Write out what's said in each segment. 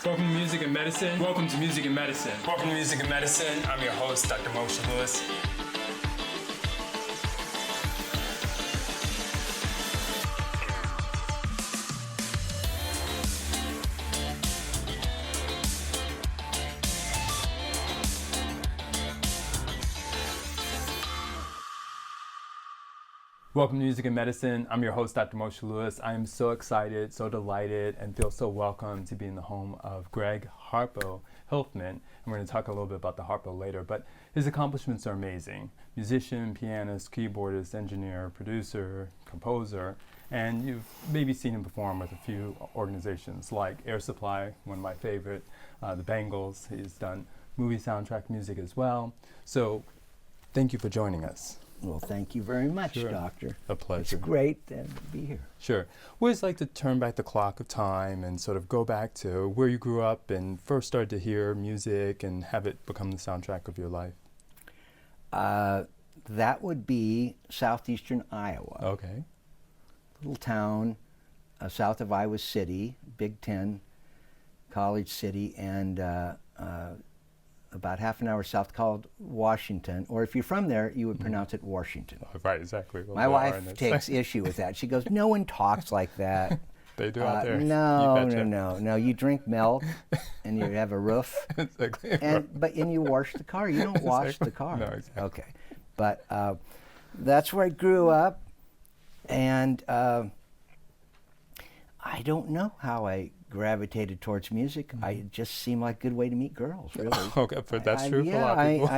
Welcome to Music and Medicine. Welcome to Music and Medicine. Welcome to Music and Medicine. I'm your host, Dr. Moshe Lewis. Welcome to Music and Medicine. I'm your host, Dr. Moshe Lewis. I am so excited, so delighted, and feel so welcome to be in the home of Greg Harpo Hilfman. And we're going to talk a little bit about the Harpo later, but his accomplishments are amazing. Musician, pianist, keyboardist, engineer, producer, composer, and you've maybe seen him perform with a few organizations like Air Supply, one of my favorite, the Bangles. He's done movie soundtrack music as well. So thank you for joining us. Well, thank you very much, Sure. Doctor. A pleasure. It's great to be here. Sure. We always like to turn back the clock of time and sort of go back to where you grew up and first started to hear music and have it become the soundtrack of your life. That would be southeastern Iowa. Okay. Little town south of Iowa City, Big Ten college city, and about half an hour south called Washington, or if you're from there, you would pronounce it Washington. Oh, right, exactly. Well, My wife takes issue with that. She goes, no one talks like that. They do out there. No. You drink milk and you have a roof. Exactly. And you wash the car. You don't wash the car. No, exactly. Okay. But that's where I grew up, and I don't know how I gravitated towards music. It just seemed like a good way to meet girls, really. Okay, but that's true for a lot of people.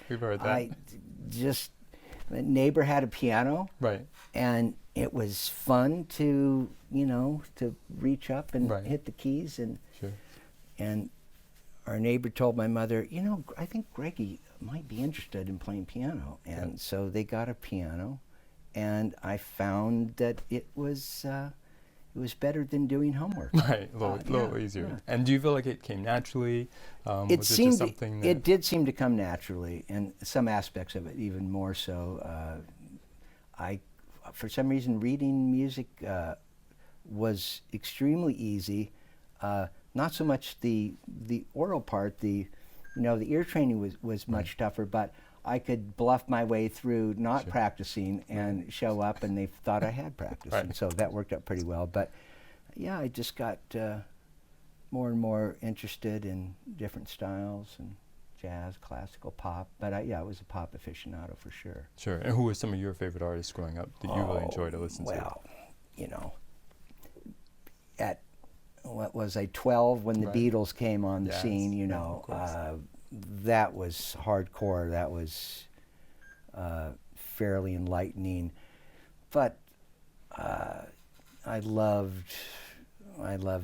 We've heard that. The neighbor had a piano. Right. And it was fun to reach up and Right. hit the keys. Sure. And our neighbor told my mother, I think Greggy might be interested in playing piano. And so they got a piano, and I found that it was better than doing homework. Right, a little easier. Yeah. And do you feel like it came naturally? It did seem to come naturally, and some aspects of it even more so. For some reason, reading music was extremely easy. Not so much the oral part. The ear training was much tougher, but I could bluff my way through not practicing and show up, and they thought I had practiced. Right. And so that worked out pretty well. But yeah, I just got more and more interested in different styles, and jazz, classical, pop. But I was a pop aficionado for sure. Sure. And who were some of your favorite artists growing up that you really enjoyed to listen to? Well, at what was I, 12 when the Beatles came on the scene, that was hardcore. That was fairly enlightening. But I loved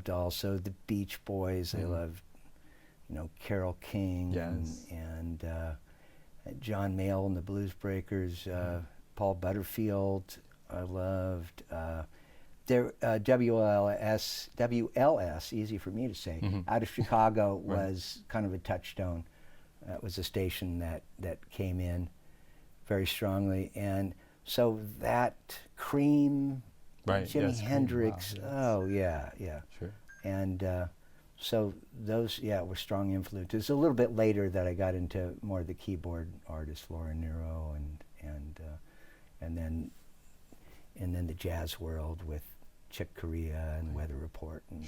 also the Beach Boys. I loved, Carole King and John Mayall and the Blues Breakers, Paul Butterfield. I loved WLS, easy for me to say, out of Chicago was kind of a touchstone. That was a station that came in very strongly. And so that Cream, Jimi Hendrix, Cream, wow, yeah. Sure. And so those, were strong influences. A little bit later that I got into more of the keyboard artists, Laura Nyro, and then the jazz world with Chick Corea and Weather Report and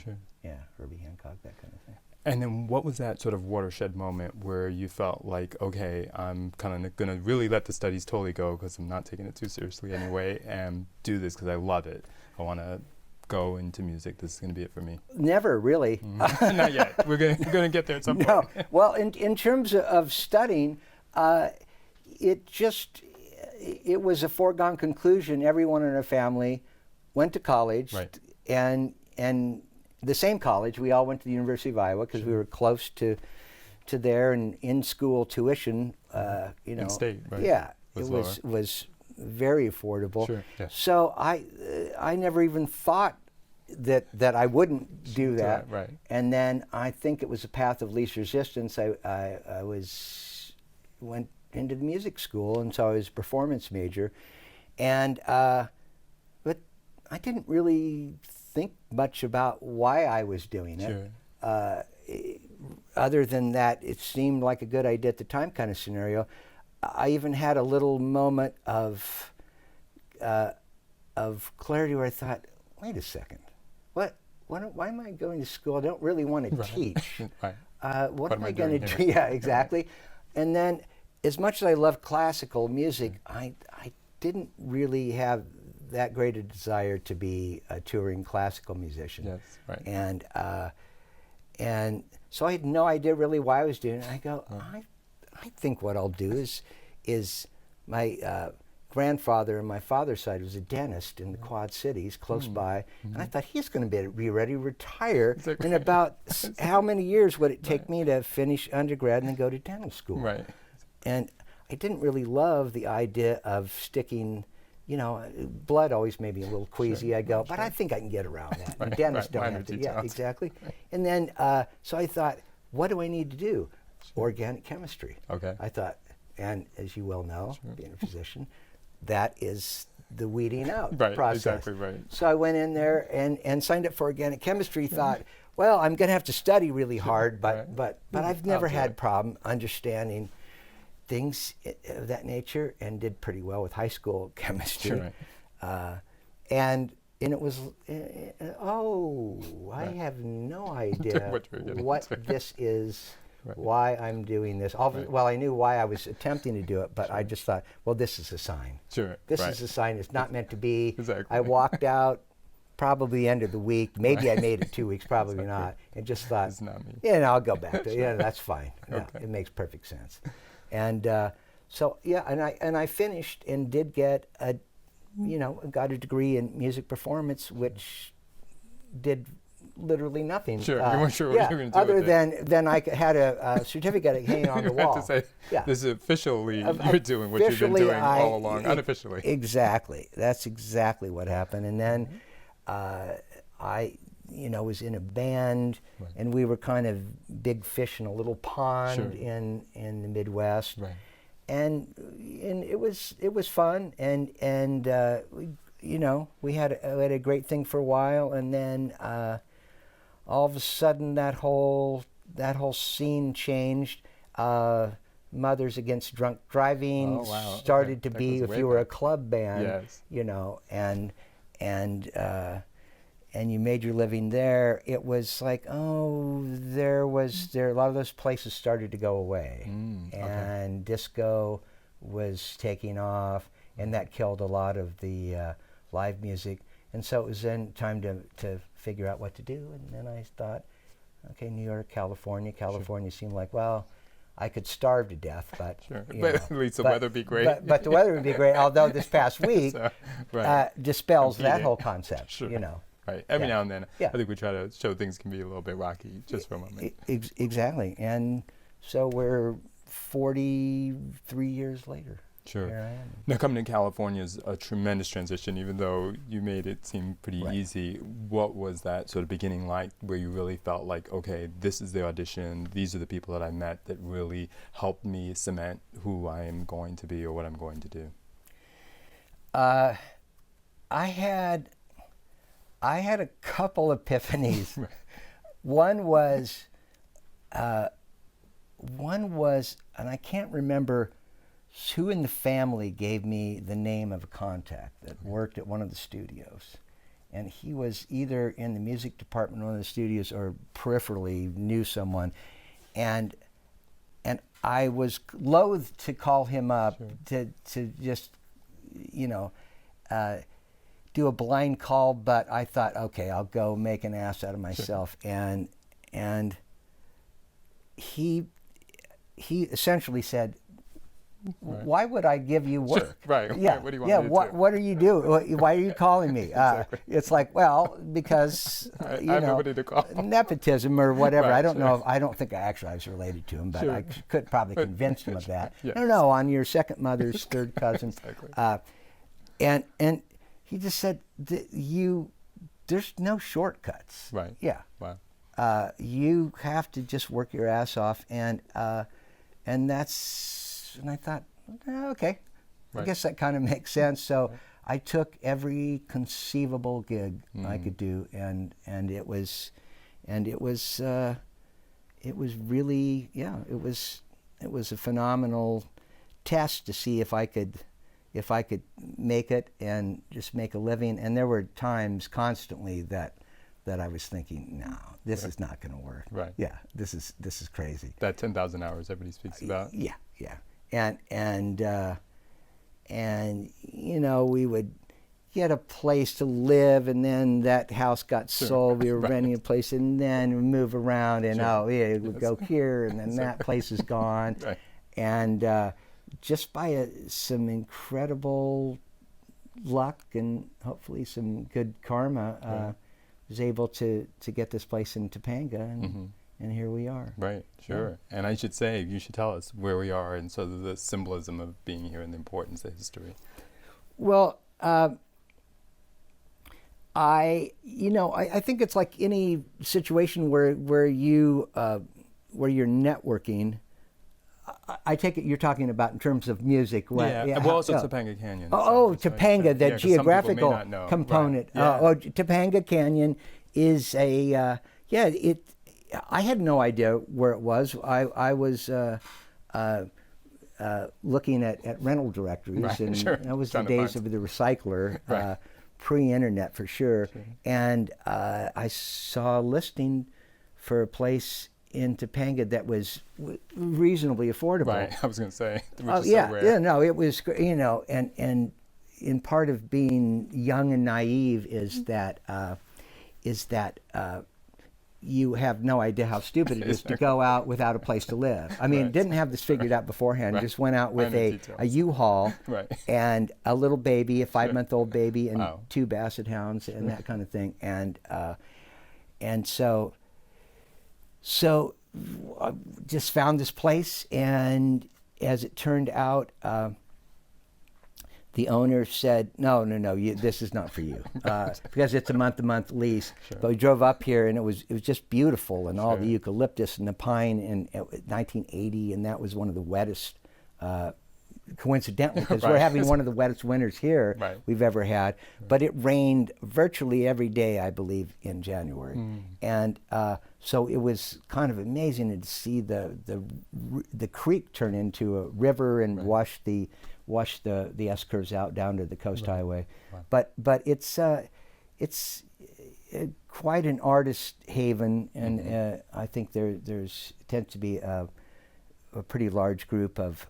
Herbie Hancock, that kind of thing. And then what was that sort of watershed moment where you felt like, okay, I'm kind of going to really let the studies totally go because I'm not taking it too seriously anyway, and do this because I love it. I want to go into music. This is going to be it for me. Never really. Not yet. We're going to get there at some point. No. Well, in terms of studying, it was a foregone conclusion. Everyone in our family went to college, and the same college. We all went to the University of Iowa because we were close to there, and in-school tuition, in-state, right? Yeah, was very affordable. Sure, yeah. So I never even thought that I wouldn't do that. Right. And then I think it was a path of least resistance. I went into the music school, and so I was a performance major, and but I didn't really think much about why I was doing it. Sure. other than that, it seemed like a good idea at the time kind of scenario. I even had a little moment of clarity where I thought, wait a second, why am I going to school? I don't really want to teach. Right. What am I going to do? Yeah, exactly. And then, as much as I loved classical music, I didn't really have that great a desire to be a touring classical musician. Yes, right. And so I had no idea really why I was doing it. I go, I think what I'll do is my grandfather on my father's side was a dentist in the Quad Cities, close by, and I thought he's going to be ready to retire in about how many years would it take me to finish undergrad and then go to dental school? Right. And I didn't really love the idea of sticking, blood always made me a little queasy. I go, but I think I can get around that. And dentists don't have to. Yeah, exactly. And then, so I thought, what do I need to do? Organic chemistry. Okay. I thought, and as you well know, being a physician, that is the weeding out process. Exactly right. So I went in there and signed up for organic chemistry. Thought, well, I'm going to have to study really hard, but I've never had problem understanding things of that nature, and did pretty well with high school chemistry. And it was, I have no idea what this is. Why I'm doing this. Well, I knew why I was attempting to do it, but I just thought, well, this is a sign. This is a sign. It's not meant to be. I walked out probably the end of the week. Maybe I made it 2 weeks, probably not. And just thought, I'll go back to it. That's fine. It makes perfect sense. And and I finished and did get got a degree in music performance, which did literally nothing. You weren't sure what you were going to do other with than I had a certificate hanging on the wall. To say, this is officially you're doing what you've been doing all along, unofficially. Exactly. That's exactly what happened. And then I was in a band, and we were kind of big fish in a little pond in the Midwest. And it was fun, and we had a great thing for a while, and then all of a sudden that whole scene changed. Mothers Against Drunk Driving started to be, if you were a club band, and you made your living there, it was like, a lot of those places started to go away, and disco was taking off, and that killed a lot of the live music. And so it was then time to figure out what to do. And then I thought, okay, New York, California seemed like, well, I could starve to death, but but at least the weather would be great. But the weather would be great. Although this past week dispels that whole concept. Right. Every now and then, I think we try to show things can be a little bit rocky just for a moment. Exactly. And so we're 43 years later. Here I am. Now, coming to California is a tremendous transition, even though you made it seem pretty easy. What was that sort of beginning like, where you really felt like, okay, this is the audition, these are the people that I met that really helped me cement who I am going to be or what I'm going to do? I had a couple epiphanies. One was, and I can't remember who in the family gave me the name of a contact that worked at one of the studios. And he was either in the music department of one of the studios or peripherally knew someone. And I was loath to call him up to just, do a blind call, but I thought, okay, I'll go make an ass out of myself. And he essentially said, why would I give you work? What do you want me to do? What are you doing? Why are you calling me? It's like, well, because I have nobody to call. Nepotism or whatever. I don't know. I don't think I was related to him, but I could probably convince him of that. No, on your second mother's third cousin. And he just said, there's no shortcuts. Yeah. Wow. You have to just work your ass off, and that's. And I thought, okay, I guess that kind of makes sense. So I took every conceivable gig I could do, and it was and it was really, it was a phenomenal test to see if I could make it and just make a living. And there were times constantly that I was thinking, no, this is not going to work. Right. Yeah, this is crazy. That 10,000 hours everybody speaks about. Yeah. And we would get a place to live, and then that house got sold. We were renting a place, and then we move around, and we'd go here, and then that place is gone. Right. And just by some incredible luck and hopefully some good karma, was able to get this place in Topanga, and here we are. Right, sure. Yeah. And I should say, you should tell us where we are and sort of the symbolism of being here and the importance of history. Well, I think it's like any situation where you're networking. I take it you're talking about in terms of music. Also Topanga Canyon. Topanga, right? the geographical component. Right. Topanga Canyon is a I had no idea where it was. I was looking at rental directories, and that was the days of the recycler, pre-internet for sure. And I saw a listing for a place in Topanga that was reasonably affordable. Right, I was going to say, which is so rare. It was, and in part of being young and naive is that you have no idea how stupid it is to go out without a place to live. I mean, didn't have this figured out beforehand. Just went out with a U-Haul and a little baby, a 5-month-old baby, and 2 basset hounds and that kind of thing. And so I just found this place, and as it turned out, the owner said, no, this is not for you, because it's a month-to-month lease. Sure. But we drove up here, and it was just beautiful, and all the eucalyptus and the pine in 1980, and that was one of the wettest, coincidentally, because we're having one of the wettest winters here we've ever had. But it rained virtually every day, I believe, in January. And so it was kind of amazing to see the creek turn into a river and wash the S curves out down to the Coast Highway. Wow. But it's quite an artist haven, and I think there's tends to be a pretty large group of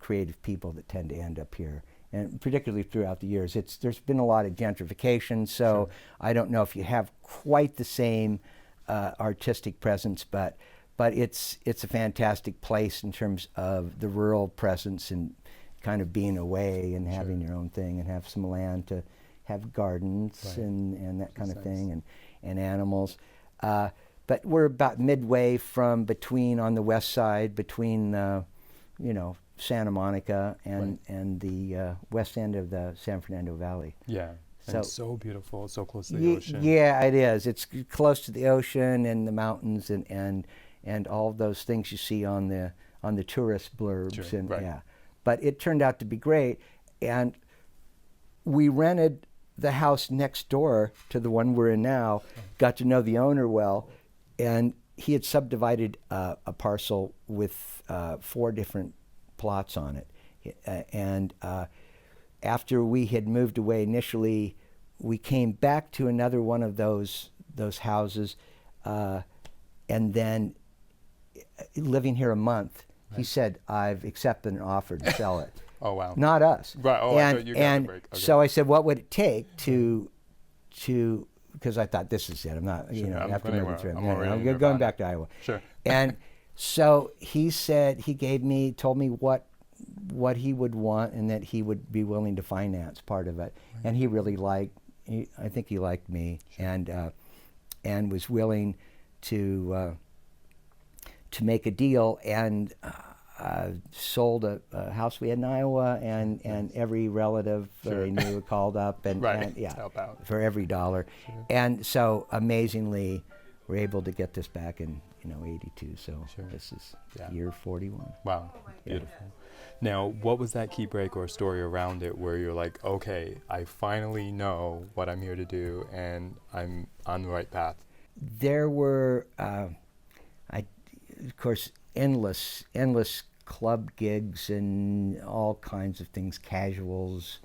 creative people that tend to end up here, and particularly throughout the years. There's been a lot of gentrification, so I don't know if you have quite the same artistic presence, but it's a fantastic place in terms of the rural presence and kind of being away and having your own thing, and have some land to have gardens and that kind of thing, and animals. But we're about midway between on the west side, between Santa Monica and the west end of the San Fernando Valley. Yeah. And so beautiful, so close to the ocean. Yeah, it is. It's close to the ocean and the mountains and all those things you see on the tourist blurbs. Sure, But it turned out to be great, and we rented the house next door to the one we're in now. Got to know the owner well, and he had subdivided a parcel with 4 different plots on it. And after we had moved away initially, we came back to another one of those houses, and then living here a month, he said, I've accepted an offer to sell it. Oh, wow. Not us. Right. Oh, I thought you got the break. Okay. So I said, what would it take to because I thought, this is it. I'm not, after moving through. I'm going back to Iowa. Sure. And so he said, told me what he would want, and that he would be willing to finance part of it. Right. And he really I think he liked me, and was willing to make a deal, and sold a house we had in Iowa, and every relative they knew called up, and help out for every dollar. Sure. And so amazingly, we're able to get this back in 82. So this is year 41. Wow, beautiful. Now, what was that key break or story around it where you're like, okay, I finally know what I'm here to do, and I'm on the right path? there were, of course, endless club gigs and all kinds of things, casuals,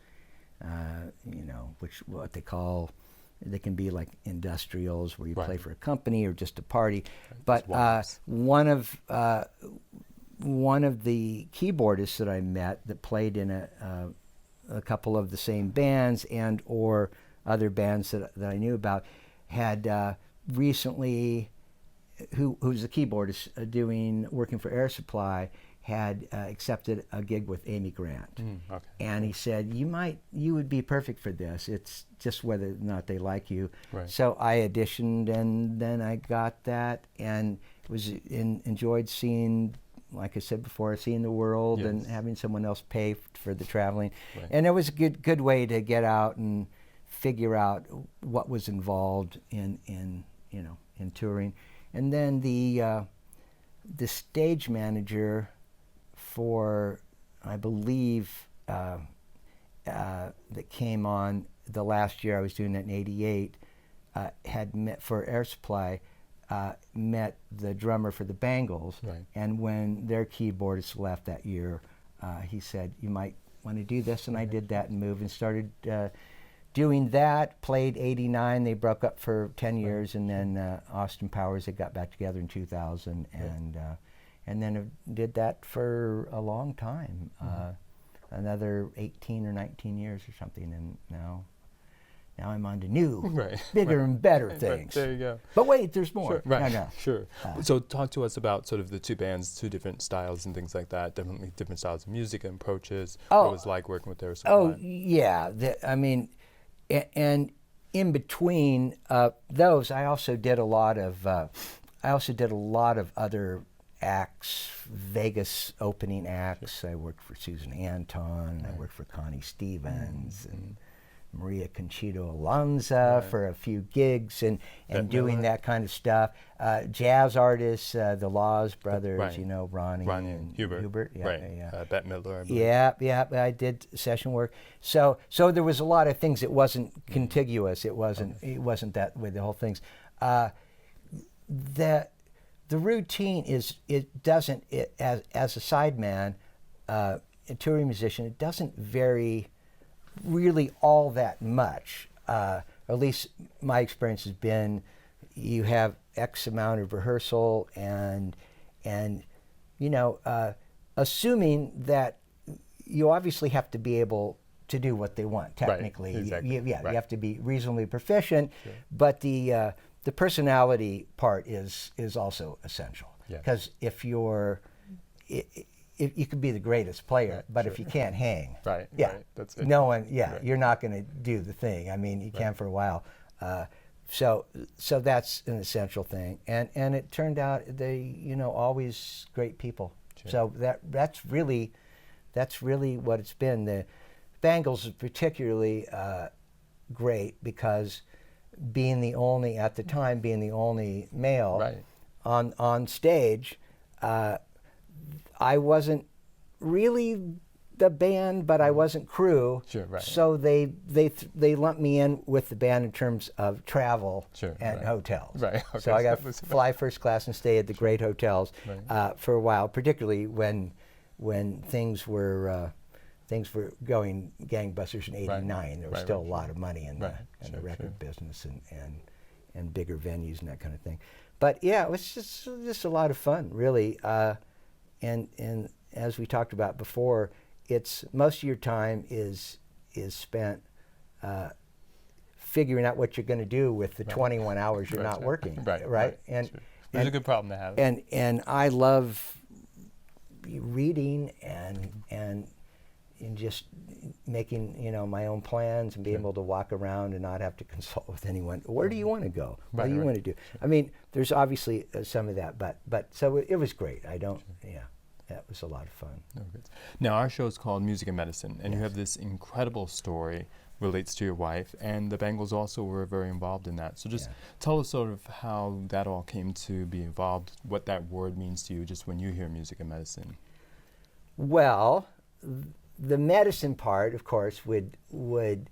what they can be like industrials where you play for a company or just a party. But one of the keyboardists that I met that played in a couple of the same bands and or other bands that I knew about had recently, who's the keyboardist working for Air Supply, had accepted a gig with Amy Grant. And he said, you would be perfect for this. It's just whether or not they like you. So I auditioned, and then I got that, and enjoyed seeing, like I said before, seeing the world and having someone else pay for the traveling. And it was a good way to get out and figure out what was involved in touring. And then the stage manager for, I believe, that came on the last year I was doing that in '88, had met for Air Supply, met the drummer for the Bangles, and when their keyboardist left that year, he said, you might want to do this, and I did that and moved and started doing that. Played '89, they broke up for 10 years, and then Austin Powers, they got back together in 2000, and then did that for a long time, another 18 or 19 years or something, and now I'm on to new, bigger and better things. There you go. But wait, there's more. Sure. So talk to us about sort of the two bands, two different styles and things like that, definitely different styles of music and approaches, what it was like working with their supply. Oh, yeah. And in between those, I also did a lot of other acts, Vegas opening acts. I worked for Susan Anton. I worked for Connie Stevens and Maria Conchito Alonso for a few gigs and doing that kind of stuff. Jazz artists, the Laws brothers, Ronnie and Hubert. Bette Midler. Yeah, I did session work. So there was a lot of things. It wasn't contiguous. It wasn't that way, the whole things. The routine is, as a sideman, a touring musician, it doesn't vary really all that much. At least my experience has been, you have X amount of rehearsal and assuming that you obviously have to be able to do what they want technically. You have to be reasonably proficient, but the personality part is also essential, because if you could be the greatest player, but if you can't hang, that's it. No one, you're not going to do the thing. I mean, you can for a while. So that's an essential thing, and it turned out they, always great people. So that's really what it's been. The Bangles is particularly great because at the time being the only male on stage, I wasn't really the band, but I wasn't crew. So they lumped me in with the band in terms of travel and hotels. So I got to fly first class and stay at the great hotels for a while, particularly when things were going gangbusters in '89. There was still a lot of money in the record business and bigger venues and that kind of thing. But yeah, it was just a lot of fun, really. And as we talked about before, it's most of your time is spent figuring out what you're going to do with the 21 hours you're not working. And it's a good problem to have. And I love reading and just making my own plans and being able to walk around and not have to consult with anyone. Where do you want to go? What do you want to do? I mean, there's obviously some of that, but so it was great. That was a lot of fun. Now our show is called Music and Medicine, and you have this incredible story relates to your wife, and the Bangles also were very involved in that. So just tell us sort of how that all came to be involved, what that word means to you just when you hear music and medicine. Well, the medicine part, of course, would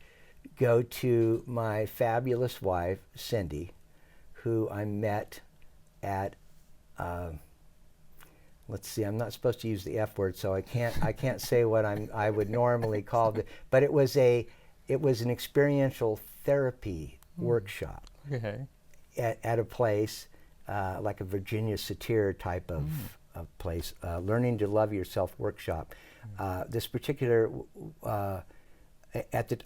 go to my fabulous wife, Cindy, who I met at, let's see, I'm not supposed to use the F word, so I can't say what I would normally call it, but it was an experiential therapy workshop at a place like a Virginia Satir type of place, Learning to Love Yourself workshop. This particular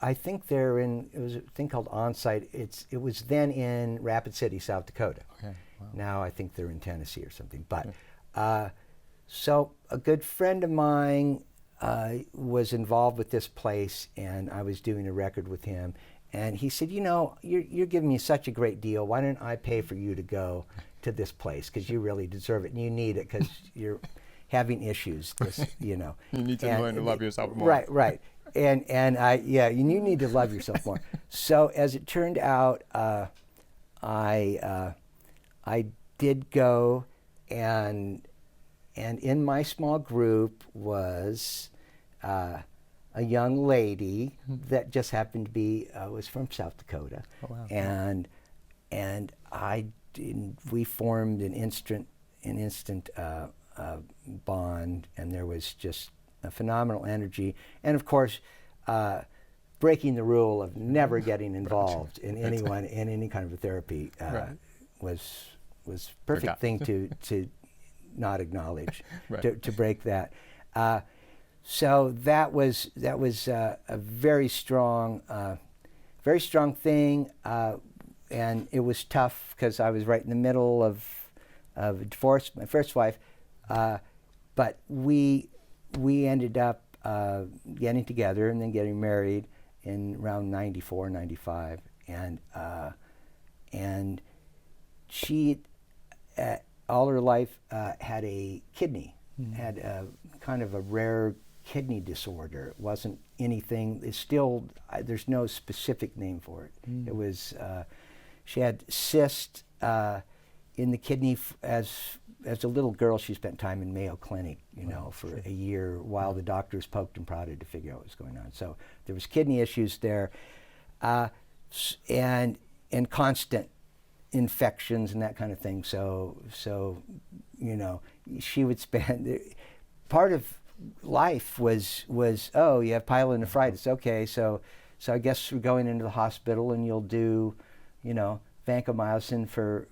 I think they're in, it was a thing called Onsite. It was then in Rapid City, South Dakota. Okay. Wow. Now I think they're in Tennessee or something. But so a good friend of mine was involved with this place, and I was doing a record with him. And he said, you're giving me such a great deal. Why don't I pay for you to go to this place? Because you really deserve it, and you need it because you're having issues. You need to learn to love yourself more. Right. And you need to love yourself more. So as it turned out, I did go, and in my small group was a young lady that just happened to be was from South Dakota. Oh, wow. And we formed an instant bond, and there was just a phenomenal energy, and of course, breaking the rule of never getting involved in anyone in any kind of a therapy was perfect thing to not acknowledge, to break that. So that was a very strong thing, and it was tough because I was right in the middle of a divorce, my first wife, but we ended up getting together and then getting married in around 94, 95, and she all her life had a kidney, had a kind of a rare kidney disorder. It wasn't anything, it's still, there's no specific name for it. It was, she had cysts in the kidney as a little girl. She spent time in Mayo Clinic, for a year while the doctors poked and prodded to figure out what was going on. So there was kidney issues there, and constant infections and that kind of thing. So she would spend part of life was oh, you have pyelonephritis. Okay, so I guess we're going into the hospital, and you'll do vancomycin for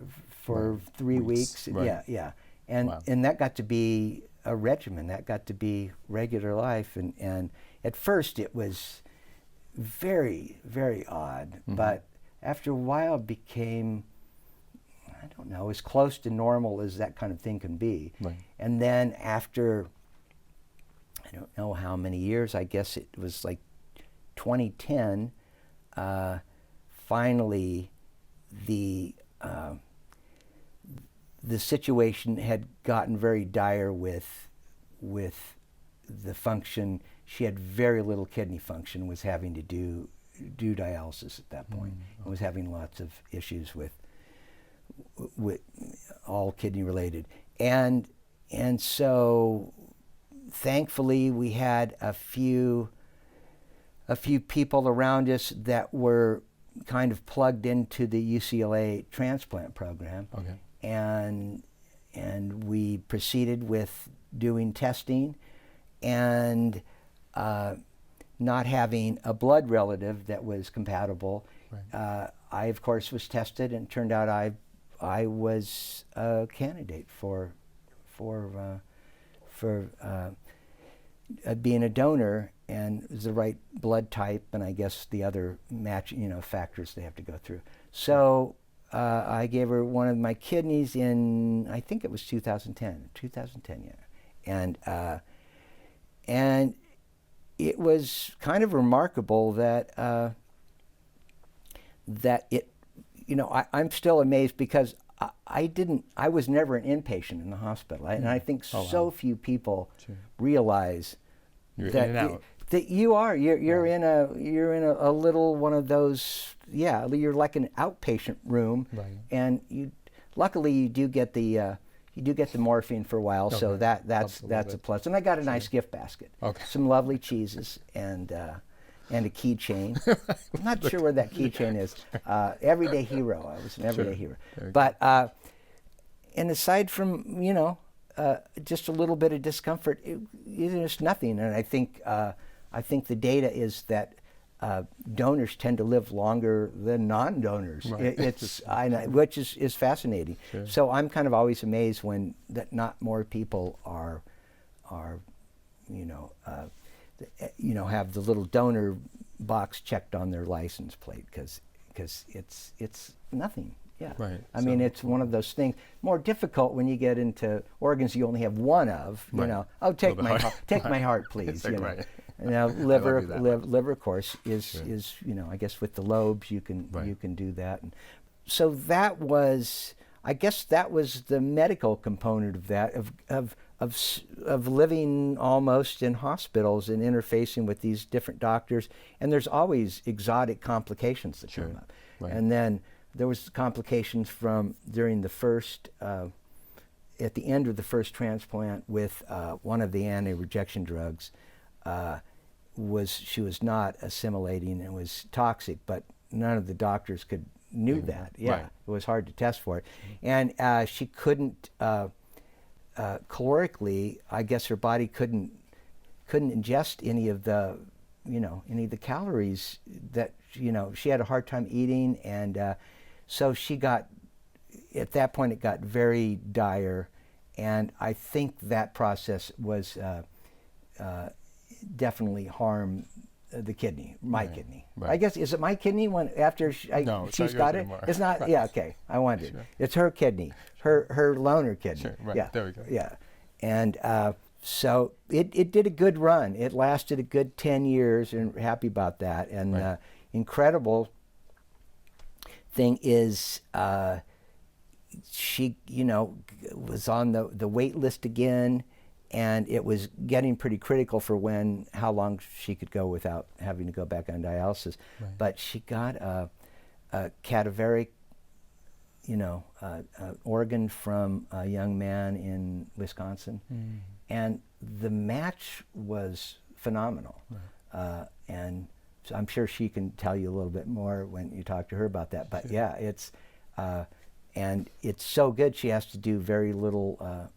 3 weeks. Right. Yeah. And that got to be a regimen. That got to be regular life. And at first it was very, very odd. But after a while it became, I don't know, as close to normal as that kind of thing can be. Right. And then after, I don't know how many years, I guess it was like 2010, finally the situation had gotten very dire with the function. She had very little kidney function, was having to do dialysis at that point, and was having lots of issues with all kidney related. And so thankfully we had a few people around us that were kind of plugged into the UCLA transplant program. Okay. And we proceeded with doing testing, and not having a blood relative that was compatible. Right. I of course was tested, and it turned out I was a candidate for being a donor, and it was the right blood type, and I guess the other factors they have to go through. So I gave her one of my kidneys in, I think it was 2010, yeah. And it was kind of remarkable that it, I'm still amazed because I was never an inpatient in the hospital. And I think few people realize that you're in a little one of those, you're like an outpatient room, right. And luckily you do get the morphine for a while, okay. So that's a plus. And I got a nice gift basket, okay. Some lovely cheeses, and and a keychain. I'm not sure where that keychain is. Everyday hero. I was an everyday hero. But and aside from just a little bit of discomfort, it's nothing. And I think the data is that donors tend to live longer than non-donors. Right. Which is fascinating. Sure. So I'm kind of always amazed when that not more people are have the little donor box checked on their license plate because it's nothing. Yeah. Right. I mean, it's one of those things. More difficult when you get into organs you only have one of. Oh, take my heart, please. Right. Now, liver, of course, is I guess with the lobes you can do that. And so that was, I guess, that was the medical component of that of living almost in hospitals and interfacing with these different doctors. And there's always exotic complications that come up. Right. And then there was complications from during the first, at the end of the first transplant with one of the anti-rejection drugs. She was not assimilating and was toxic, but none of the doctors knew that. Yeah, right. It was hard to test for it, and she couldn't calorically. I guess her body couldn't ingest any of the calories that she had a hard time eating, and so she got, at that point it got very dire, and I think that process was definitely harm the kidney, my kidney. Right. I guess, is it my kidney when after she's got it? Anymore. It's not. Right. Yeah. Okay. I wondered. Sure. It's her kidney, her loaner kidney. Sure. Right. Yeah. There we go. Yeah. And so it did a good run. It lasted a good 10 years, and happy about that. And incredible thing is, she was on the wait list again. And it was getting pretty critical for how long she could go without having to go back on dialysis. Right. But she got a cadaveric, organ from a young man in Wisconsin, and the match was phenomenal. Right. And so I'm sure she can tell you a little bit more when you talk to her about that. But yeah, it's and it's so good. She has to do very little of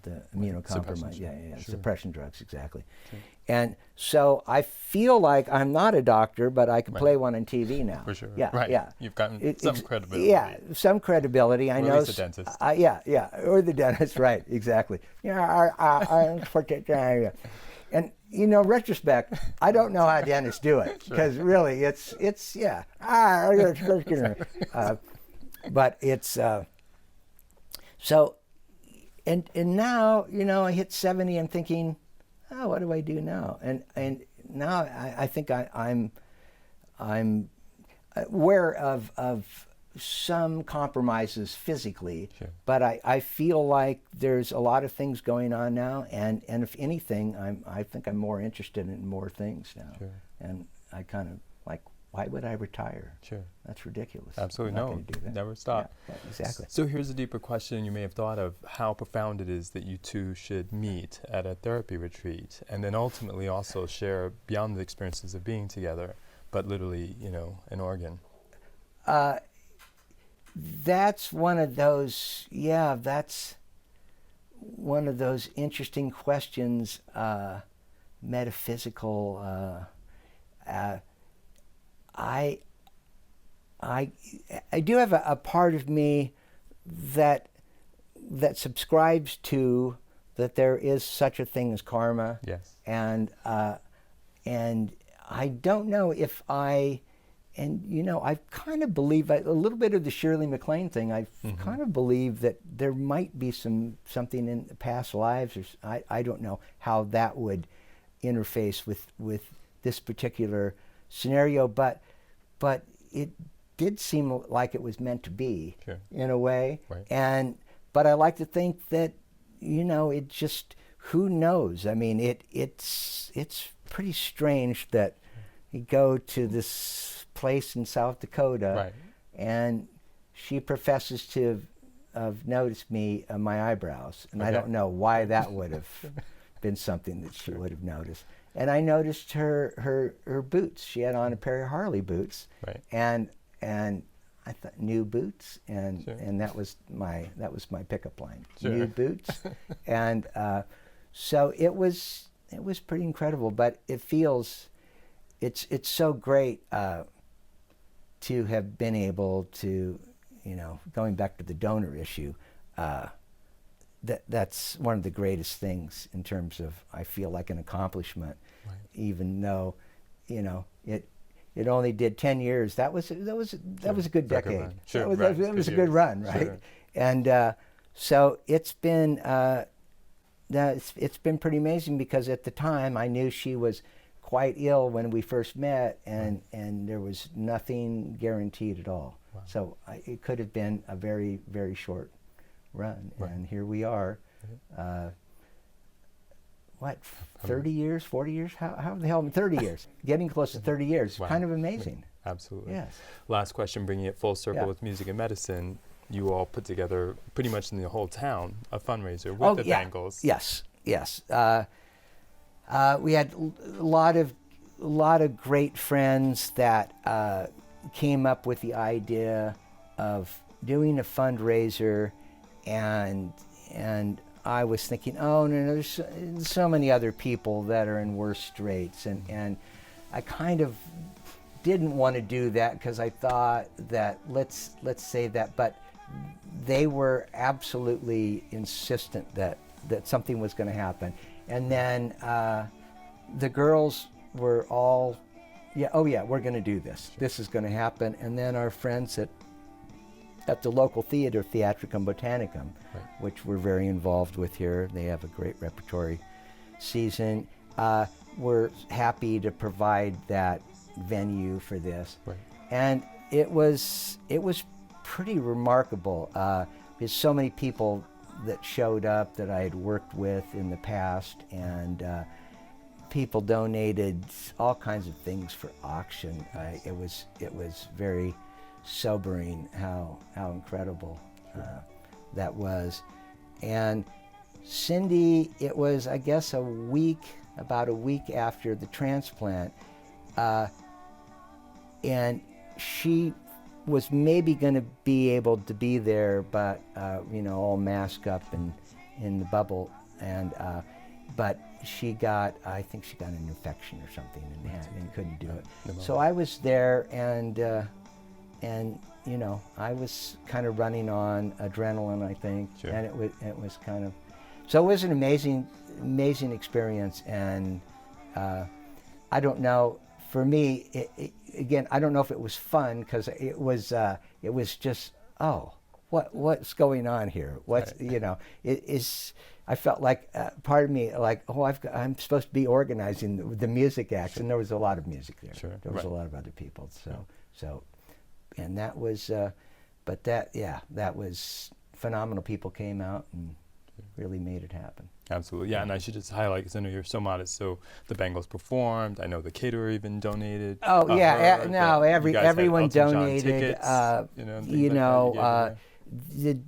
the immunocompromised, suppression drugs, exactly. Sure. And so I feel like I'm not a doctor, but I can play one on TV now. For sure. Yeah, right. Yeah. You've gotten some credibility. Yeah, some credibility. I know. Or the dentist. Or the dentist, right? Exactly. And retrospect, I don't know how dentists do it because really, it's but it's so. And now, I hit 70, I'm thinking, oh, what do I do now? And now I think I'm aware of some compromises physically, but I feel like there's a lot of things going on now, and if anything, I think I'm more interested in more things now. Sure. And I kind of like, why would I retire? Sure. That's ridiculous. Absolutely. No, never stop. Yeah, exactly. So here's a deeper question you may have thought of: how profound it is that you two should meet at a therapy retreat, and then ultimately also share beyond the experiences of being together, but literally, an organ. That's one of those. Yeah, that's one of those interesting questions. Metaphysical. I do have a part of me that subscribes to that there is such a thing as karma. Yes. And I don't know if I kind of believe a little bit of the Shirley MacLaine thing. I kind of believe that there might be something in past lives, or I don't know how that would interface with this particular scenario, but it did seem like it was meant to be in a way. Right. But I like to think that it just, who knows? I mean, it's pretty strange that you go to this place in South Dakota, and she professes to have noticed me my eyebrows, and I don't know why that would have been something that she would have noticed. and I noticed her boots. She had on a pair of Harley boots, Right. and I thought, new boots, and Sure. and that was my pickup line. Sure. New boots, and so it was pretty incredible. But it's so great to have been able to, going back to the donor issue. That's one of the greatest things in terms of, I feel like, an accomplishment, right. Even though, it only did 10 years. That was a good decade. Sure. That was a good run, right? Sure. And so it's been pretty amazing, because at the time I knew she was quite ill when we first met, and there was nothing guaranteed at all. Wow. So it could have been a very, very short run, right. And here we are. What, 30 years, 40 years? How the hell, 30 years? Getting close to 30 years. Wow. Kind of amazing. Absolutely. Yes. Last question, bringing it full circle with music and medicine. You all put together, pretty much in the whole town, a fundraiser with the Bangles. Yes. We had a lot of great friends that came up with the idea of doing a fundraiser, and I was thinking, oh no, there's so many other people that are in worse straits, and I kind of didn't want to do that, because I thought that let's say that, but they were absolutely insistent that something was going to happen. And then the girls were all, we're going to do this. Sure. This is going to happen. And then our friends at the local theater, Theatricum Botanicum, right. which we're very involved with here. They have a great repertory season. We're happy to provide that venue for this. Right. And it was pretty remarkable. There's so many people that showed up that I had worked with in the past, and people donated all kinds of things for auction. It was very sobering how incredible that was. And Cindy, it was, I guess, about a week after the transplant, and she was maybe going to be able to be there, but all masked up and in the bubble, and but I think she got an infection or something and couldn't do it. So I was there, and I was kind of running on adrenaline, I think. Sure. And it was kind of, so it was an amazing experience. And I don't know, for me, again, I don't know if it was fun, because it was just, what's going on here? What's, right. It is. I felt like part of me, like, I'm supposed to be organizing the music acts, sure. And there was a lot of music there. Sure. There was right. a lot of other people. So, and that was, but that was phenomenal. People came out and really made it happen. Absolutely, yeah. And I should just highlight, because I know you're so modest. So the Bangles performed. I know the caterer even donated. Oh yeah, everyone donated. The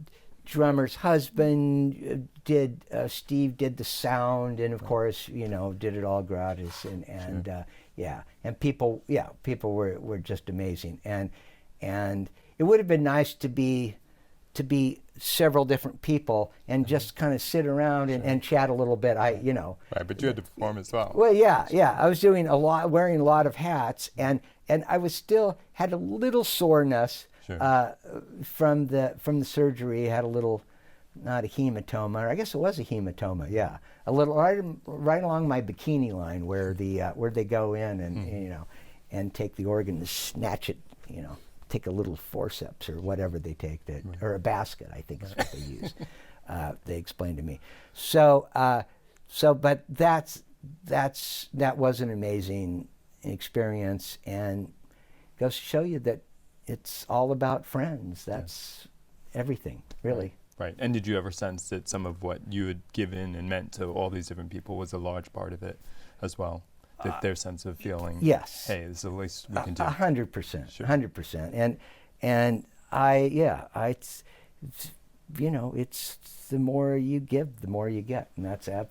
drummer's husband did. Steve did the sound, and of course, did it all gratis. And sure. And people were just amazing. And it would have been nice to be several different people and just kind of sit around and chat a little bit. Right, but you had to perform as well. Well, yeah. I was doing wearing a lot of hats, and I was still had a little soreness. Sure. From the surgery. Had a little, not a hematoma, or I guess it was a hematoma. Yeah, a little right along my bikini line where they go in and and take the organ and snatch it. Take a little forceps or whatever they take, right. Or a basket, I think is what they use. They explained to me. So but that was an amazing experience, and goes to show you that it's all about friends. That's everything, really. Right. And did you ever sense that some of what you had given and meant to all these different people was a large part of it as well? That their sense of feeling, yes. Hey, this is the least we can do. 100%. Sure. 100%. And it's the more you give, the more you get. And that's the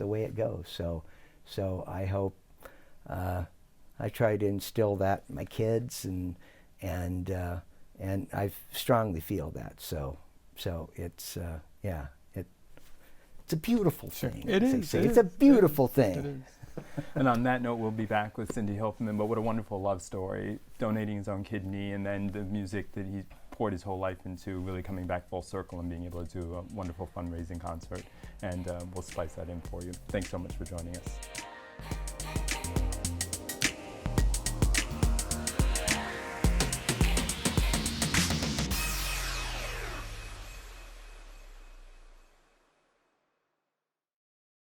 way it goes. So So I hope I try to instill that in my kids, and I strongly feel that. So it's it's a beautiful thing. It is. It's a beautiful thing. It is. And on that note, we'll be back with Cindy Hilfman. But what a wonderful love story, donating his own kidney, and then the music that he poured his whole life into, really coming back full circle and being able to do a wonderful fundraising concert. And we'll splice that in for you. Thanks so much for joining us.